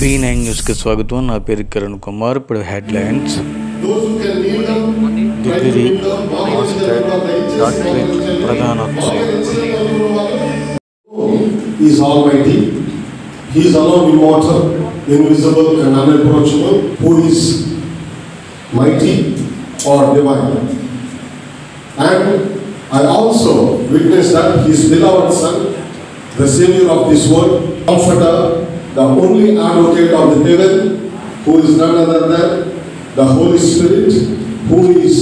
V9 news కి స్వాగతం. నా పేరు కిరణ్ కుమార్. ఇప్పుడు హెడ్లైన్స్. డిగ్రీ మాస్టర్ డాక్టరేట్ ప్రధానోత్సవం. He is almighty. He is alone, immortal, invisible and unapproachable, who is mighty or divine. And I also witnessed that his beloved Son, the Savior of this world, Comforter, the only advocate of the heaven, who is none other than the Holy Spirit, who is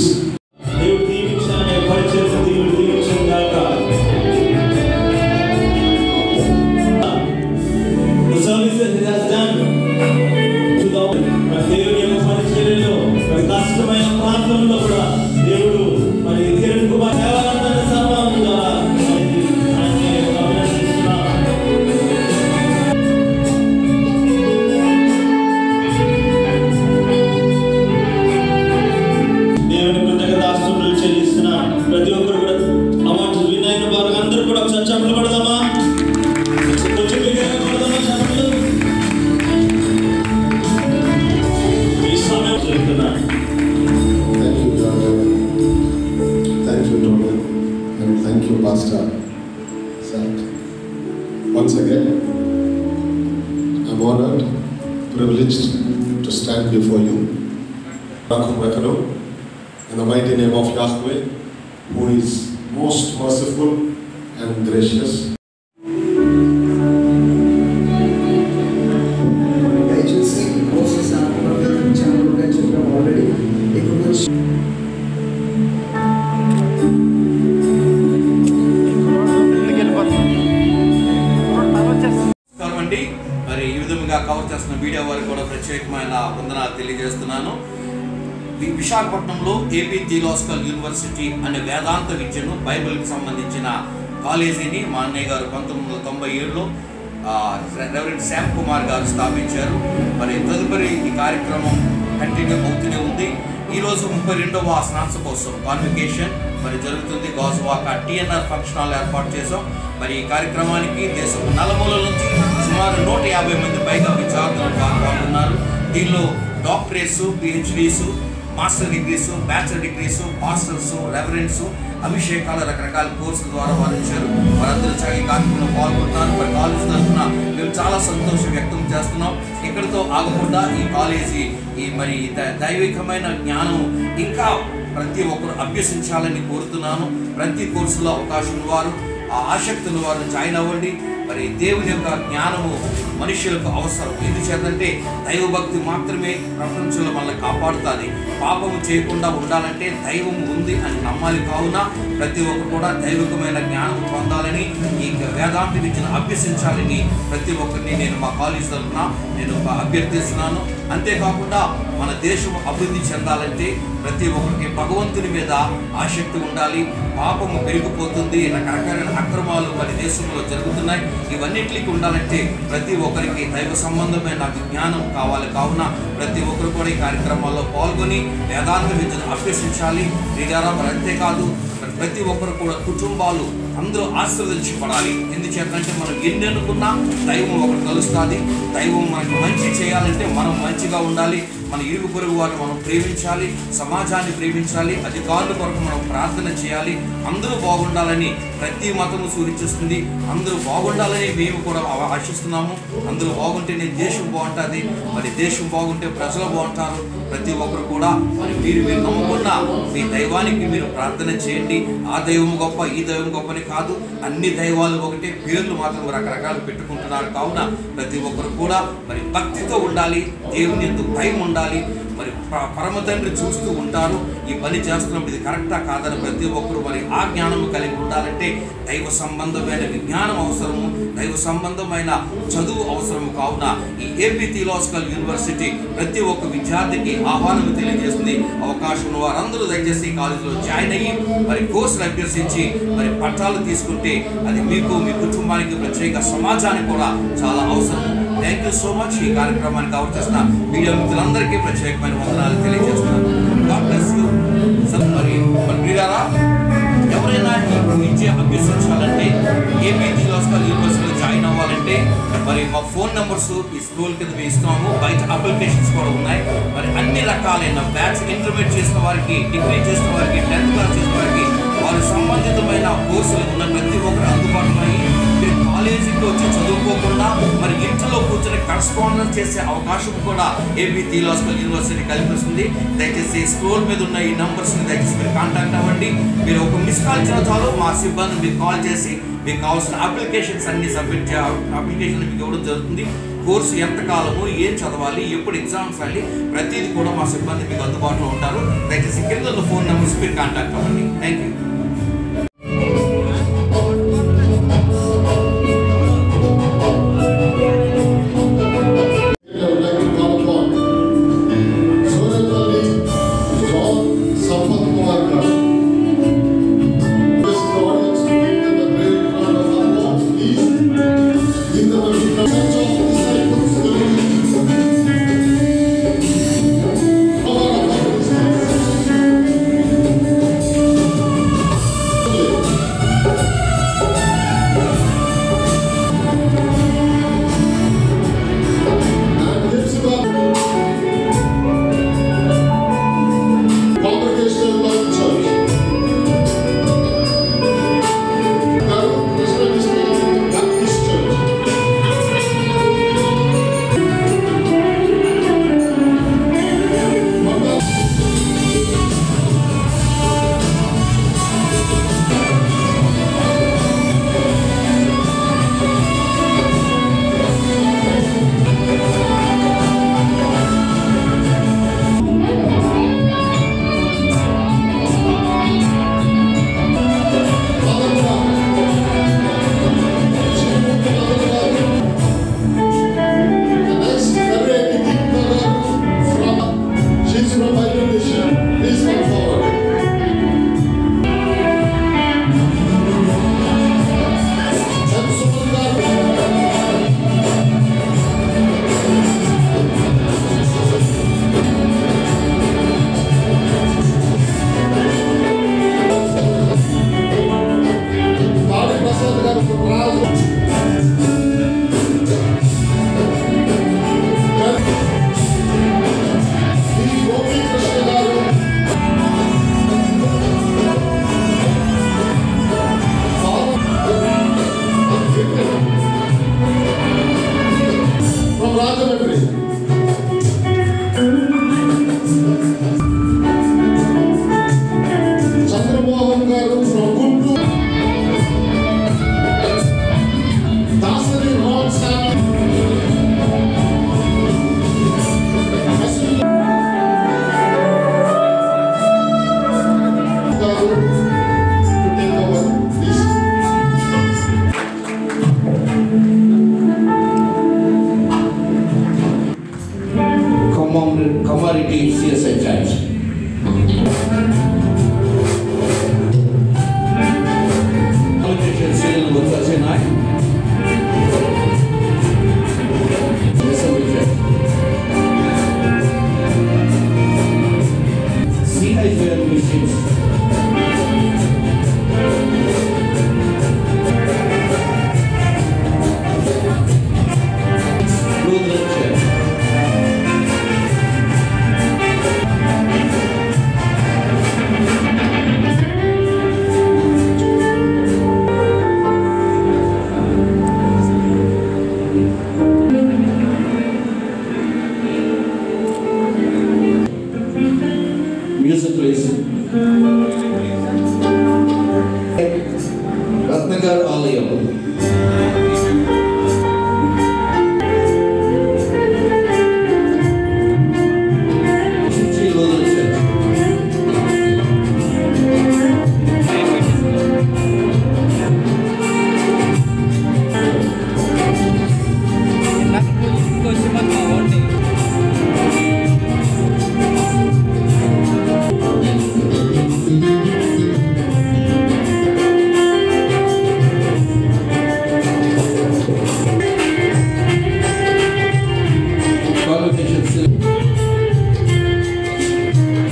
Pastor Zach. Once again, I'm honored, privileged to stand before you. In the mighty name of Yahweh, who is most merciful and gracious. మరి ఈ విధంగా cover చేస్తున్న media వారికి కూడా ప్రత్యేకమైన వందనాలు తెలియజేస్తున్నాను. విశాఖపట్నంలో ఏపీ థియలాజికల్ యూనివర్సిటీ అనే వేదాంత విద్యను బైబిల్కి సంబంధించిన కాలేజీని మా అన్నయ్య గారు 1997లో రెవరెండ్ శ్యామ్ కుమార్ గారు స్థాపించారు. మరి తదుపరి ఈ కార్యక్రమం కంటిన్యూ అవుతూనే ఉంది. ఈరోజు 32వ స్నాతకోత్సవం కాన్వికేషన్ మరి జరుగుతుంది. గాజువాక TNR ఫంక్షన్ హాల్ ఏర్పాటు చేసాం. మరి ఈ కార్యక్రమానికి దేశం నలుమూలల నుంచి సుమారు 150 మంది పైగా విద్యార్థులు పాల్గొన్నారు. దీనిలో doctorates, PhDs, master degrees, bachelor degrees, masters, references, అభిషేకాల రకరకాల కోర్సుల ద్వారా వారు ఇచ్చారు. వారందరూ చాలా ఈ కార్యక్రమంలో పాల్గొంటున్నారు. మరి కాలేజీ తరఫున మేము చాలా సంతోషం వ్యక్తం చేస్తున్నాం. ఇక్కడితో ఆగకుండా ఈ కాలేజీ మరి దైవికమైన జ్ఞానం ఇంకా ప్రతి ఒక్కరు అభ్యసించాలని కోరుతున్నాను. ప్రతి కోర్సులో అవకాశం వారు ఆసక్తులు వారు జాయిన్ అవ్వండి. మరి దేవుని యొక్క జ్ఞానము మనుషులకు అవసరం. ఎందుచేతంటే దైవభక్తి మాత్రమే ప్రపంచంలో మనల్ని కాపాడుతుంది. పాపము చేయకుండా ఉండాలంటే దైవం ఉంది అని నమ్మాలి. కావున ప్రతి ఒక్కరు కూడా దైవికమైన జ్ఞానం పొందాలని, ఈ వేదాంత విద్యను అభ్యసించాలని ప్రతి ఒక్కరిని నేను మా కాలేజీ తరఫున నేను అభ్యర్థిస్తున్నాను. అంతేకాకుండా మన దేశం అభివృద్ధి చెందాలంటే ప్రతి ఒక్కరికి భగవంతుని మీద ఆసక్తి ఉండాలి. పాపము పెరిగిపోతుంది, రకరకాల అక్రమాలు మన దేశంలో జరుగుతున్నాయి. ఇవన్నింటికి ఉండాలంటే ప్రతి ఒక్కరికి దైవ సంబంధమైన జ్ఞానం కావాలి. కావున ప్రతి ఒక్కరు కూడా ఈ కార్యక్రమాల్లో పాల్గొని వేదాంత విద్యను అభ్యసించాలి. మరి అంతేకాదు ప్రతి ఒక్కరు కూడా కుటుంబాలు అందరూ ఆశీర్వదించబడాలి. ఎందుచేతంటే మనం ఎన్ని అనుకున్నా దైవం ఒకరు కలుస్తుంది. దైవం మనకు మంచి చేయాలంటే మనం మంచిగా ఉండాలి. మన ఇరుగు పొరుగు వారిని మనం ప్రేమించాలి, సమాజాన్ని ప్రేమించాలి, అధికారుల కొరకు మనం ప్రార్థన చేయాలి. అందరూ బాగుండాలని ప్రతి మతము సూచిస్తుంది. అందరూ బాగుండాలని మేము కూడా ఆశిస్తున్నాము. అందరూ బాగుంటేనే దేశం బాగుంటుంది. మరి దేశం బాగుంటే ప్రజలు బాగుంటారు. ప్రతి ఒక్కరు కూడా మరి మీరు నమ్ముకున్న మీ దైవానికి మీరు ప్రార్థన చేయండి. ఆ దైవం గొప్ప, ఈ దైవం గొప్పని కాదు, అన్ని దైవాలు ఒకటే, పేర్లు మాత్రం రకరకాలు పెట్టుకుంటున్నారు. కావున ప్రతి ఒక్కరు కూడా మరి భక్తితో ఉండాలి, దేవుని యందు భయం ఉండాలి. మరి పరమ తండ్రి చూస్తూ ఉంటారు. ఈ పని చేస్తున్నప్పుడు ఇది కరెక్టా కాదని ప్రతి ఒక్కరు మరి ఆ జ్ఞానము కలిగి ఉండాలంటే దైవ సంబంధమైన విజ్ఞానం అవసరము, దైవ సంబంధమైన చదువు అవసరము. కావున ఈ ఏపీ థియలాజికల్ యూనివర్సిటీ ప్రతి ఒక్క విద్యార్థికి ఆహ్వానం తెలియజేస్తుంది. అవకాశం వారందరూ దయచేసి కాలేజీలో జాయిన్ అయ్యి మరి కోర్సులు అభ్యసించి మరి పట్టాలు తీసుకుంటే అది మీకు, మీ కుటుంబానికి, ప్రత్యేక సమాజానికి కూడా చాలా అవసరం. Thank you so much. ఈ కార్యక్రమాన్ని కవర్ చేసిన మీడియా మిత్రులందరికీ ప్రత్యేకమైన వందనాలు తెలియజేస్తున్నాను. God bless you. మరి ఎవరైనా ఈ విద్య అభ్యసించాలంటే ఏపీ థియలాజికల్ యూనివర్సిటీలో జాయిన్ అవ్వాలంటే ఏంటంటే మరి మా ఫోన్ నెంబర్స్ ఈ స్కూల్ కింద మేము ఇస్తున్నాము. బయట అప్లికేషన్స్ కూడా ఉన్నాయి. మరి అన్ని రకాలైన బ్యాచ్ ఇంటర్మీడియట్ చేసిన వారికి, డిగ్రీ చేసిన వారికి, 10th క్లాస్ చేసిన వారికి, వారి సంబంధితమైన కోర్సులు ఉన్న ప్రతి ఒక్కరు అందుబాటులో అయ్యి మీరు కాలేజీకి వచ్చి చదువుకోకుండా మరి ఇంట్లో కూర్చొని కరస్పాండెన్స్ చేసే అవకాశం కూడా ఏపీ థియలాజికల్ యూనివర్సిటీ కల్పిస్తుంది. దయచేసి స్క్రోల్ మీద ఉన్న ఈ నంబర్స్ని దయచేసి మీరు కాంటాక్ట్ అవ్వండి. మీరు ఒక మిస్ కాల్ ఇచ్చిన చాలు మా సిబ్బంది మీకు కాల్ చేసి మీకు కావాల్సిన అప్లికేషన్స్ అన్ని సబ్మిట్ అప్లికేషన్ మీకు ఇవ్వడం జరుగుతుంది. కోర్సు ఎంతకాలము, ఏం చదవాలి, ఎప్పుడు ఎగ్జామ్స్ వెళ్ళి ప్రతిదీ కూడా మా సిబ్బంది మీకు అందుబాటులో ఉంటారు. దయచేసి కింద ఉన్న ఫోన్ నెంబర్స్ మీరు కాంటాక్ట్ అవ్వండి. Thank you. Commodity CSI Church. Politician Cyril Muthasenai. CIFL Missions. Lutheran Church. Music please. Ratnagar Alayam.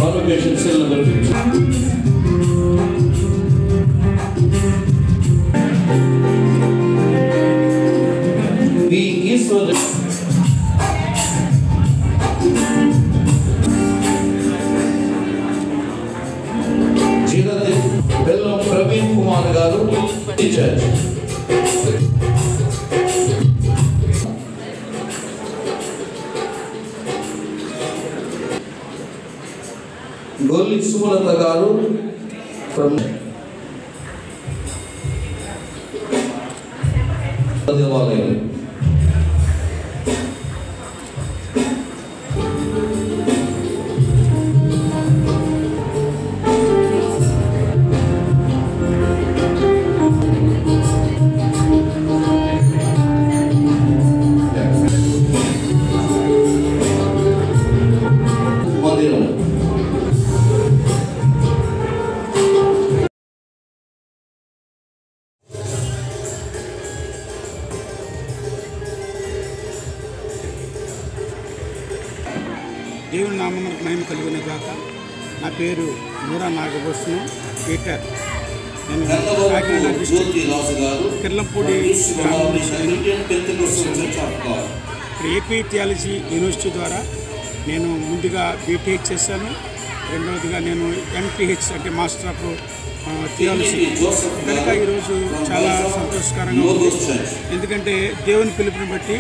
Convocation cell number 15. బెల్లం ప్రవీణ్ కుమార్ గారు టీచర్. గొల్లి సుమలత గారు ఫ్రమ్ దేవాలయం. దేవుని నామమునకు మహిమ కలుగును గాక. నా పేరు నూరా నాగభూషణం పీటర్. నేను Kakinada district Kirlampudi AP theology university ద్వారా నేను ముందుగా బీటెక్ చేశాను. రెండవదిగా నేను ఎంటీహెచ్ అంటే మాస్టర్ ఆఫ్ థియాలజీ కనుక ఈరోజు చాలా సంతోషకరంగా ఉంది. ఎందుకంటే దేవుని పిలుపుని బట్టి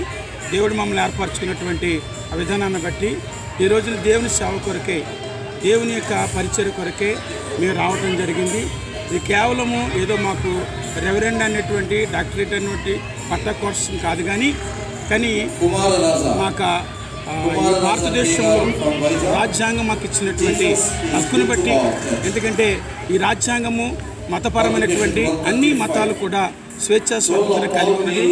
దేవుడు మమ్మల్ని ఏర్పరచుకున్నటువంటి ఆ విధానాన్ని బట్టి ఈ రోజున దేవుని సేవ కొరకే, దేవుని యొక్క పరిచర్య కొరకే మేము రావటం జరిగింది. ఇది కేవలము ఏదో మాకు రెవరెండ్ అనేటువంటి డాక్టరేట్ అనేటువంటి పట్టా కోర్సు కాదు, కానీ మాకు ఈ భారతదేశంలో రాజ్యాంగం మాకు ఇచ్చినటువంటి హక్కును బట్టి, ఎందుకంటే ఈ రాజ్యాంగము మతపరమైనటువంటి అన్ని మతాలు కూడా స్వేచ్ఛా స్వాతంత్రం కలిగి ఉన్నది.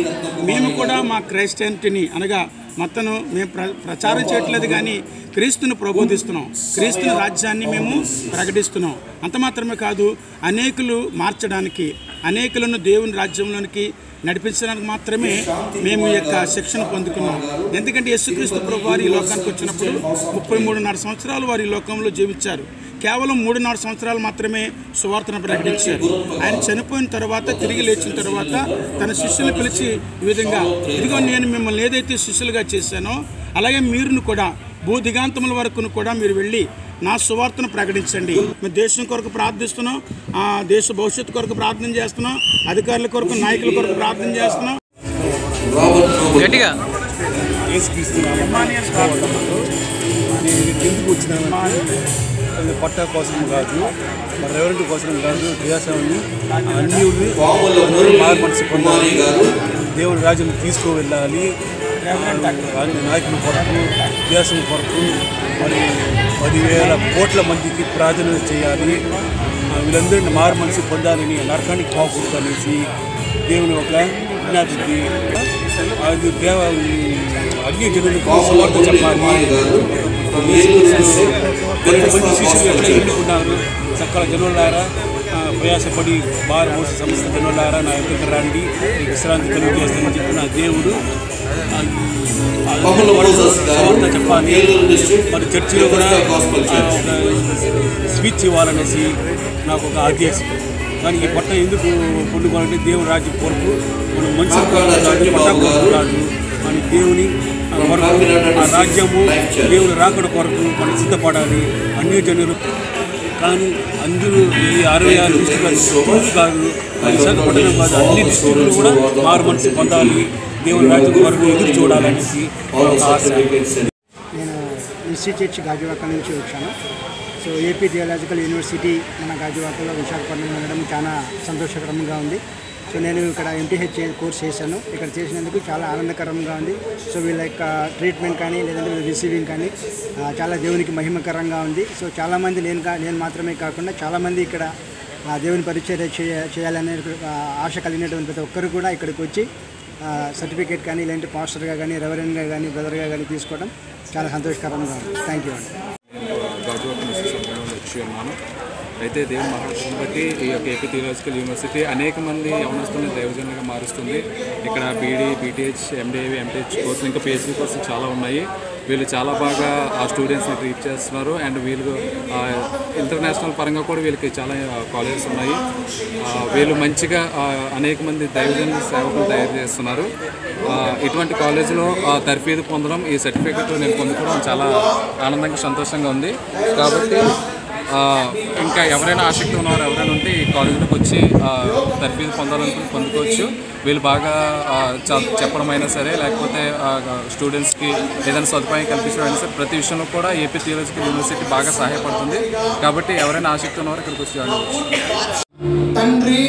మేము కూడా మా క్రైస్టియానిటీని అనగా మతను మేము ప్రచారం చేయట్లేదు, కానీ క్రీస్తును ప్రబోధిస్తున్నాం, క్రీస్తుని రాజ్యాన్ని మేము ప్రకటిస్తున్నాం. అంత మాత్రమే కాదు, అనేకులు మార్చడానికి, అనేకులను దేవుని రాజ్యంలోనికి నడిపించడానికి మాత్రమే మేము ఈ యొక్క శిక్షణ పొందుకున్నాం. ఎందుకంటే యేసుక్రీస్తు ప్రభు వారు ఈ లోకానికి వచ్చినప్పుడు 33.5 సంవత్సరాలు వారు ఈ లోకంలో జీవించారు. కేవలం 3.5 సంవత్సరాలు మాత్రమే సువార్తను ప్రకటించారు. ఆయన చనిపోయిన తర్వాత, తిరిగి లేచిన తర్వాత తన శిష్యులు పిలిచి ఈ విధంగా, ఇదిగో నేను మిమ్మల్ని ఏదైతే శిష్యులుగా చేశానో అలాగే మీరును కూడా భూదిగాంతముల వరకును కూడా మీరు వెళ్ళి నా సువార్తను ప్రకటించండి. మేము దేశం కొరకు ప్రార్థిస్తున్నాం, దేశ భవిష్యత్తు కొరకు ప్రార్థన చేస్తున్నాం, అధికారుల కొరకు, నాయకుల కొరకు ప్రార్థన చేస్తున్నాం. ఎందుకు వచ్చినానంటే పట్టా కోసం కాదు, మరి రెవరెంట్ కోసం కాదు, దేశాన్ని అన్ని మనసు పొందాలి, దేవుని రాజ్యం తీసుకువెళ్ళాలి, నాయకుల కొరకు, దేశం కొరకు మరి 10,000 కోట్ల మందికి ప్రార్థన చేయాలి, వీళ్ళందరినీ మారు మనసు పొందాలని, నరకానికి పోకూడదు అనేసి దేవుని ఒక విజ్ఞాపికి అది అన్ని జనులకు సువార్త చెప్పాలి. మంచి శిష్యులు ఎట్లా ఎన్నుకున్నారు, సకల జనులారా ప్రయాసపడి బాగా మోస సంస్థ జనులారా నా ఎదురు రండి, విశ్రాంతి కలుగు చేస్తానని చెప్పిన దేవుడు చెప్పాలి. మరి చర్చిలో కూడా స్పీచ్ ఇవ్వాలనేసి నాకు ఒక ఆదేశం. కానీ ఈ పట్ట ఎందుకు పొందుకోవాలంటే దేవుని రాజ్యం కొరకు మనం మంచి పట్టాడు అని దేవుని కొరకు, ఆ రాజ్యము దేవుని రాకడ కొరకు మనం సిద్ధపడాలి అన్ని జనులు. కానీ అందరూ ఈ 66 డిస్ట్రిక్ట్ కాదు, విశాఖపట్నం కాదు, అన్ని డిస్ట్రిక్టులు కూడా మారు మనసు పొందాలి, దేవుని రాజ్యం కొరకు ఎదురు చూడాలనేసి ఆశ. నేను ఇన్స్టిట్యూట్ గాజువాక నుంచి వచ్చాను. సో ఏపీ థియాలజికల్ యూనివర్సిటీ మన గాజువాకలో విశాఖపట్నం వెళ్ళడం చాలా సంతోషకరంగా ఉంది. సో నేను ఇక్కడ ఎంటీహెచ్ కోర్స్ చేశాను. ఇక్కడ చేసినందుకు చాలా ఆనందకరంగా ఉంది. సో వీళ్ళ యొక్క ట్రీట్మెంట్ కానీ లేదంటే వీళ్ళ రిసీవింగ్ కానీ చాలా దేవునికి మహిమకరంగా ఉంది. సో చాలామంది నేను మాత్రమే కాకుండా చాలామంది ఇక్కడ దేవుని పరిచర్య చేయాలనే ఆశ కలిగినటువంటి ప్రతి ఒక్కరు కూడా ఇక్కడికి వచ్చి సర్టిఫికేట్ కానీ లేదంటే పాస్టర్గా కానీ రెవరెండ్గా కానీ బ్రదర్గా కానీ తీసుకోవడం చాలా సంతోషకరంగా ఉంది. థ్యాంక్ యూ అండి. వచ్చి ఉన్నాను. అయితే దేవుని మహాత్వం బట్టి ఈ యొక్క ఏపీ థియాలజికల్ యూనివర్సిటీ అనేక మంది యవనస్తులను దైవజనులుగా మారుస్తుంది. ఇక్కడ బీడీ, బీటీహెచ్, ఎండిఏవి, ఎంటీహెచ్ కోర్సులు, ఇంకా పిహెచ్డీ కోర్సులు చాలా ఉన్నాయి. వీళ్ళు చాలా బాగా ఆ స్టూడెంట్స్ని ట్రీట్ చేస్తున్నారు. అండ్ వీళ్ళు ఇంటర్నేషనల్ పరంగా కూడా వీళ్ళకి చాలా కాలేజెస్ ఉన్నాయి. వీళ్ళు మంచిగా అనేక మంది దైవజన సేవకులు తయారు చేస్తున్నారు. ఇటువంటి కాలేజీలో తర్ఫీదు పొందడం, ఈ సర్టిఫికెట్ నేను పొందుకోవడం చాలా ఆనందంగా సంతోషంగా ఉంది. కాబట్టి ఇంకా ఎవరైనా ఆసక్తి ఉన్నవారు ఎవరైనా ఉంటే ఈ కాలేజీలోకి వచ్చి తర్ఫీదు పొందాలనుకుని పొందుకోవచ్చు. వీళ్ళు బాగా చెప్పడం అయినా సరే, లేకపోతే స్టూడెంట్స్కి ఏదైనా సదుపాయం కల్పించడం అయినా సరే, ప్రతి విషయంలో కూడా ఏపీ థియాలజికల్ యూనివర్సిటీ బాగా సహాయపడుతుంది. కాబట్టి ఎవరైనా ఆసక్తి ఉన్నవారు ఇక్కడికి వచ్చి జాయిన్ అవ్వచ్చు. తండ్రి,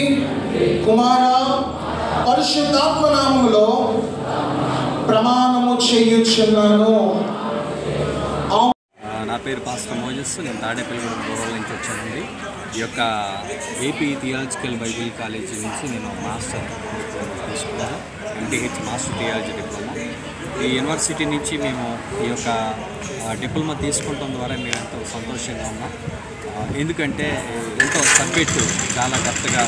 కుమార, పరిశుద్ధాత్మ నామములో ప్రమాణము చేయుచున్నాను. నా పేరు పాస్టర్ మోజెస్. నేను తాడేపల్లిగూడెం రూరల్ నుంచి వచ్చానండి. ఈ యొక్క ఏపీ థియాలజికల్ బైబిల్ కాలేజీ నుంచి నేను మాస్టర్ తీసుకున్నాను, ఎంటీహెచ్ మాస్టర్ థియాలజీ డిప్లొమా. ఈ యూనివర్సిటీ నుంచి మేము ఈ యొక్క డిప్లొమా తీసుకోవడం ద్వారా మేము ఎంతో సంతోషంగా ఉన్నాం. ఎందుకంటే ఎంతో సబ్జెక్టు చాలా డెప్త్గా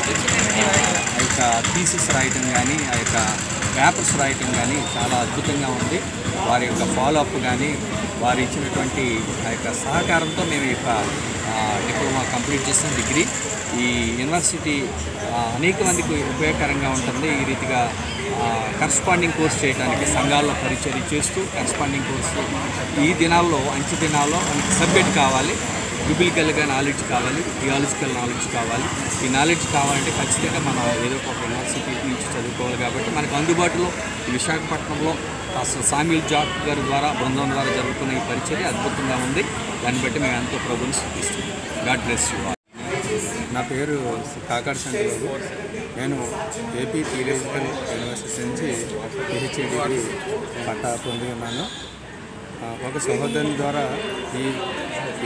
ఆ యొక్క థీసిస్ రాయటం కానీ, ఆ యొక్క పేపర్స్ రాయటం కానీ చాలా అద్భుతంగా ఉంది. వారి యొక్క ఫాలోఅప్ కానీ, వారు ఇచ్చినటువంటి ఆ యొక్క సహకారంతో మేము ఈ యొక్క డిప్లొమా కంప్లీట్ చేసిన డిగ్రీ. ఈ యూనివర్సిటీ అనేక మందికి ఉపయోగకరంగా ఉంటుంది. ఈ రీతిగా కరస్పాండింగ్ కోర్స్ చేయడానికి సంఘాల్లో పరిచయం చేస్తూ కరస్పాండింగ్ కోర్సు ఈ దినాల్లో, అంచె దినాల్లో మనకి సబ్జెక్ట్ కావాలి, బిబిలికల్గా నాలెడ్జ్ కావాలి, థియాలజికల్ నాలెడ్జ్ కావాలి. ఈ నాలెడ్జ్ కావాలంటే ఖచ్చితంగా మనం ఏదో ఒక యూనివర్సిటీ నుంచి చదువుకోవాలి. కాబట్టి మనకు అందుబాటులో ఈ విశాఖపట్నంలో సామ్యూల్ జాబ్ గారి ద్వారా, బృందం ద్వారా జరుగుతున్న ఈ పరిచర్య అద్భుతంగా ఉంది. దాన్ని బట్టి మేము ఎంతో ప్రభుని స్తుతిస్తున్నాం. God bless you. నా పేరు కాకాడ చంద్రబాబు. నేను ఏపీ థియాలజికల్ యూనివర్సిటీ నుంచి పిహెచ్డి డిగ్రీ పట్టా పొంది ఉన్నాను. ఒక సహోదరుని ద్వారా ఈ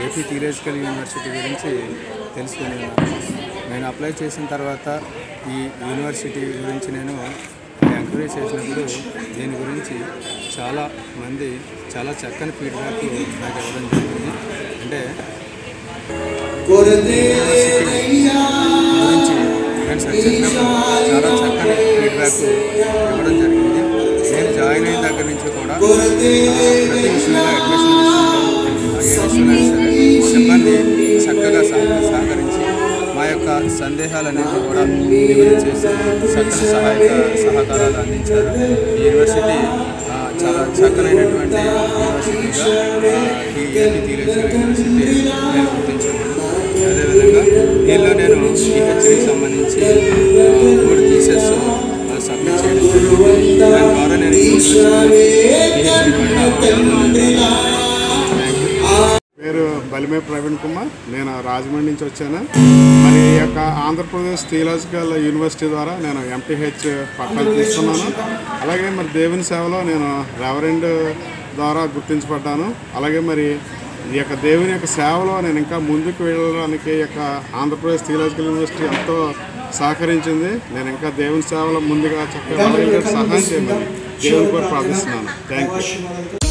ఏపీ థియాలజికల్ యూనివర్సిటీ గురించి తెలుసుకుని ఉన్నాను. నేను అప్లై చేసిన తర్వాత ఈ యూనివర్సిటీ గురించి నేను ఎంక్వైరీ చేసినప్పుడు దీని గురించి చాలా మంది చాలా చక్కని ఫీడ్బ్యాక్ నాకు ఇవ్వడం జరిగింది. అంటే గురించి నేను సెర్చ్ చేసినప్పుడు చాలా చక్కని ఫీడ్బ్యాక్ ఇవ్వడం జరిగింది. నేను జాయిన్ అయిన దగ్గర నుంచి కూడా ప్రతి విషయంలో అడ్మిషన్ విషయంలో ఏ విషయంలో సరే సిబ్బంది చక్కగా సహకరించి మా యొక్క సందేహాలన్నింటినీ కూడా నివృత్తి చేసి చక్కని సహకారాలు అందించారు. ఈ యూనివర్సిటీ చాలా చక్కనైనటువంటి యూనివర్సిటీగా ఈ ఏపీ థియాలజికల్ యూనివర్సిటీ నేను గుర్తించాను. అదేవిధంగా దీనిలో నేను పిహెచ్డికి సంబంధించి 3 థీసిస్ సబ్మిట్ చేయడం జరిగింది. దాని ద్వారా నేను పేరు బలిమే ప్రవీణ్ కుమార్. నేను రాజమండ్రి నుంచి వచ్చాను. మరి ఈ యొక్క ఆంధ్రప్రదేశ్ థియాలజికల్ యూనివర్సిటీ ద్వారా నేను ఎంటీహెచ్ పట్టాలు తీసుకున్నాను. అలాగే మరి దేవుని సేవలో నేను రెవరెండ్ ద్వారా గుర్తించబడ్డాను. అలాగే మరి ఈ యొక్క దేవుని యొక్క సేవలో నేను ఇంకా ముందుకు వెళ్ళడానికి ఈ యొక్క ఆంధ్రప్రదేశ్ థియాలజికల్ యూనివర్సిటీ ఎంతో సహకరించింది. నేను ఇంకా దేవుని సేవలో ముందుగా చక్కగా సహాయం చేయమని దేవుని కూడా ప్రార్థిస్తున్నాను. Thank you.